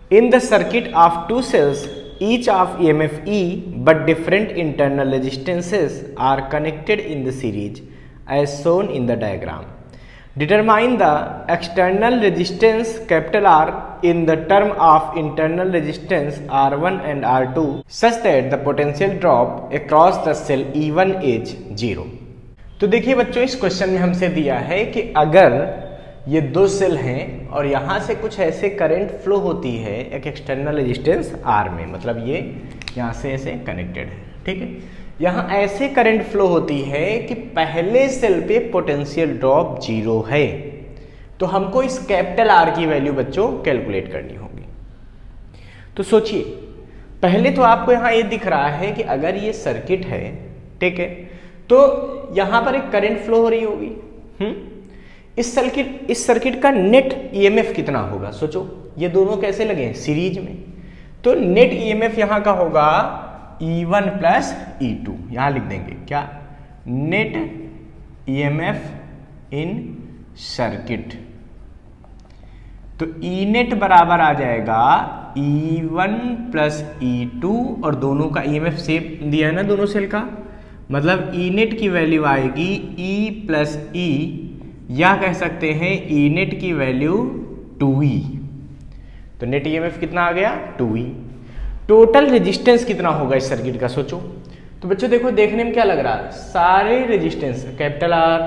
In the circuit of two cells, each of EMF E but different internal resistances are connected in the series as shown in the diagram. Determine the external resistance R in the term of internal resistance R1 and R2 such that the potential drop across the cell E1 is 0. तो देखिए बच्चों, इस question में हमसे दिया है कि अगर ये दो सेल हैं और यहाँ से कुछ ऐसे करंट फ्लो होती है एक एक्सटर्नल रेजिस्टेंस R में, मतलब ये यहाँ से ऐसे कनेक्टेड है, ठीक है। यहाँ ऐसे करंट फ्लो होती है कि पहले सेल पे पोटेंशियल ड्रॉप 0 है, तो हमको इस कैपिटल R की वैल्यू बच्चों कैलकुलेट करनी होगी। तो सोचिए, पहले तो आपको यहाँ ये दिख रहा है कि अगर ये सर्किट है, ठीक है, तो यहाँ पर एक करंट फ्लो हो रही होगी। इस सर्किट का नेट ईएमएफ कितना होगा? सोचो, ये दोनों कैसे लगे हैं? सीरीज में। तो नेट ईएमएफ यहाँ का होगा E1 प्लस E2। यहाँ लिख देंगे क्या? Net EMF in circuit. तो ई नेट बराबर आ जाएगा E1 प्लस E2, और दोनों का ईएमएफ सेम दिया है ना दोनों सेल का, मतलब ई नेट की वैल्यू आएगी E प्लस E, या कह सकते हैं ई नेट की वैल्यू 2E। तो नेट ईएमएफ कितना आ गया? 2E। टोटल रेजिस्टेंस कितना होगा इस सर्किट का? सोचो। तो बच्चों देखो, देखने में क्या लग रहा है? सारे resistance capital R,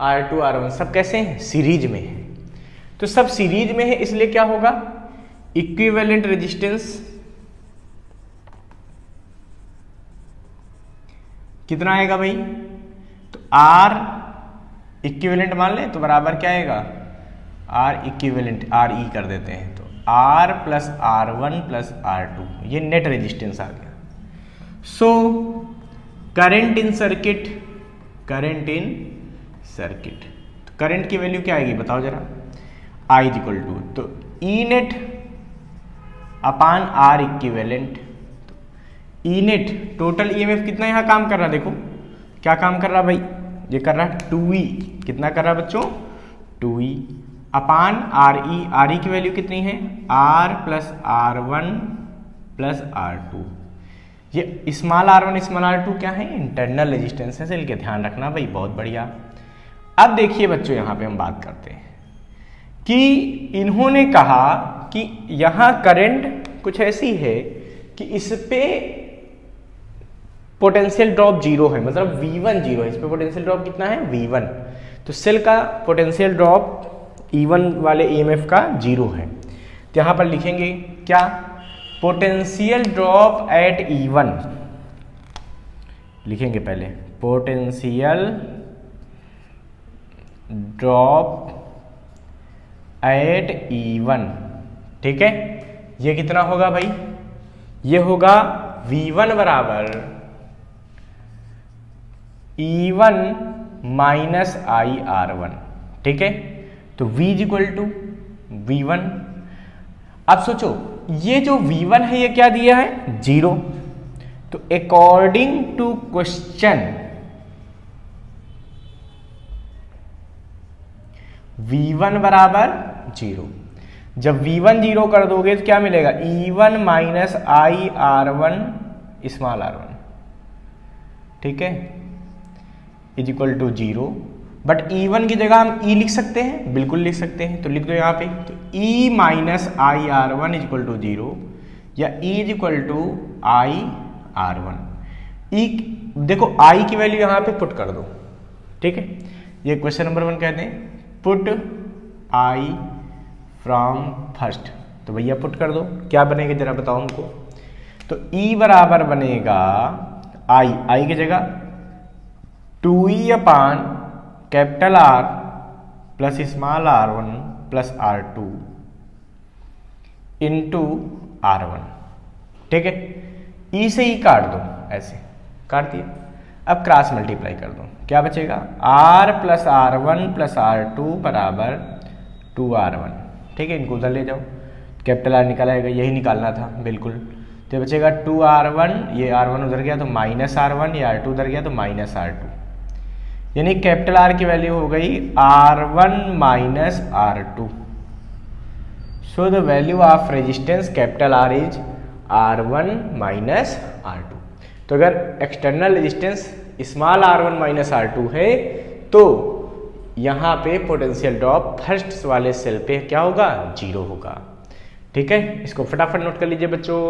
R2, R1 सब कैसे हैं? सीरीज में है। तो सब सीरीज में है, इसलिए क्या होगा? इक्विवेलेंट रेजिस्टेंस कितना आएगा भाई? तो R इक्विवेलेंट मान ले तो बराबर क्या आएगा? R इक्विवेलेंट, RE कर देते हैं, तो R plus R1 plus R2, ये नेट रेजिस्टेंस आ गया। So current in circuit, current in circuit, तो करंट की वैल्यू क्या आएगी बताओ जरा? I इज इक्वल टू, तो ई नेट अपान R equivalent. E net total EMF कितना यहाँ काम कर रहा है? देखो क्या काम कर रहा भाई? ये कर रहा है 2E। कितना कर रहा है बच्चों? 2E अपान RE। RE की वैल्यू कितनी है? R plus R1 plus R2। ये स्मॉल R1 स्मॉल R2 क्या है? इंटरनल रेजिस्टेंस है, इसलिए ध्यान रखना भाई, बहुत बढ़िया। अब देखिए बच्चों, यहाँ पे हम बात करते हैं कि इन्होंने कहा कि यहाँ करंट कुछ ऐसी है कि इस पे पोटेंशियल ड्रॉप 0 है, मतलब V1 0 है, इस पे पोटेंशियल ड्रॉप कितना है? V1। तो सेल का पोटेंशियल ड्रॉप E1 वाले EMF का 0 है। तो यहाँ पर लिखेंगे क्या? पोटेंशियल ड्रॉप एट E1 लिखेंगे पहले, पोटेंशियल ड्रॉप एट E1, ठीक है। ये कितना होगा भाई? ये होगा V1 बराबर E1 माइनस IR1, ठीक है। तो V is equal to V1। अब सोचो, ये जो V1 है ये क्या दिया है? 0। तो अकॉर्डिंग टू क्वेश्चन V1 बराबर 0। जब V1 0 कर दोगे तो क्या मिलेगा? E1 minus IR1 small R1, ठीक है, is equal to 0। But E1 की जगह हम E लिख सकते हैं, बिल्कुल लिख सकते हैं, तो लिख दो यहाँ पे। तो E minus IR1 is equal to 0, या E is equal to IR1। E देखो, I की वैल्यू यहाँ पे पुट कर दो, ठीक है। ये क्वेश्चन नंबर 1 कहते हैं, पुट I फ्रॉम फर्स्ट। तो भैया पुट कर दो, क्या बनेगा जरा बताओ हमको। तो E बराबर बनेगा I की जगह 2E upon capital R plus small R1 plus R2 into R1, ठीक है। E से E काट दो, ऐसे काट दिया। अब क्रॉस मल्टीप्लाई कर दो, क्या बचेगा? R plus R1 plus R2 बराबर 2R1, ठीक है। इनको उधर ले जाओ, कैपिटल R निकाला आएगा, यही निकालना था बिल्कुल। तो बचेगा 2R1, ये R1 उधर गया तो माइनस R1, ये R2 उधर गया तो माइनस R2, यानी कैपिटल R की वैल्यू हो गई R1 minus R2। So the value of resistance capital R is R1 minus R2। तो अगर external resistance small R1 minus R2 है तो यहाँ पे पोटेंशियल ड्रॉप फर्स्ट वाले सेल पे क्या होगा, 0 होगा। ठीक है, इसको फटाफट नोट कर लीजिए बच्चों।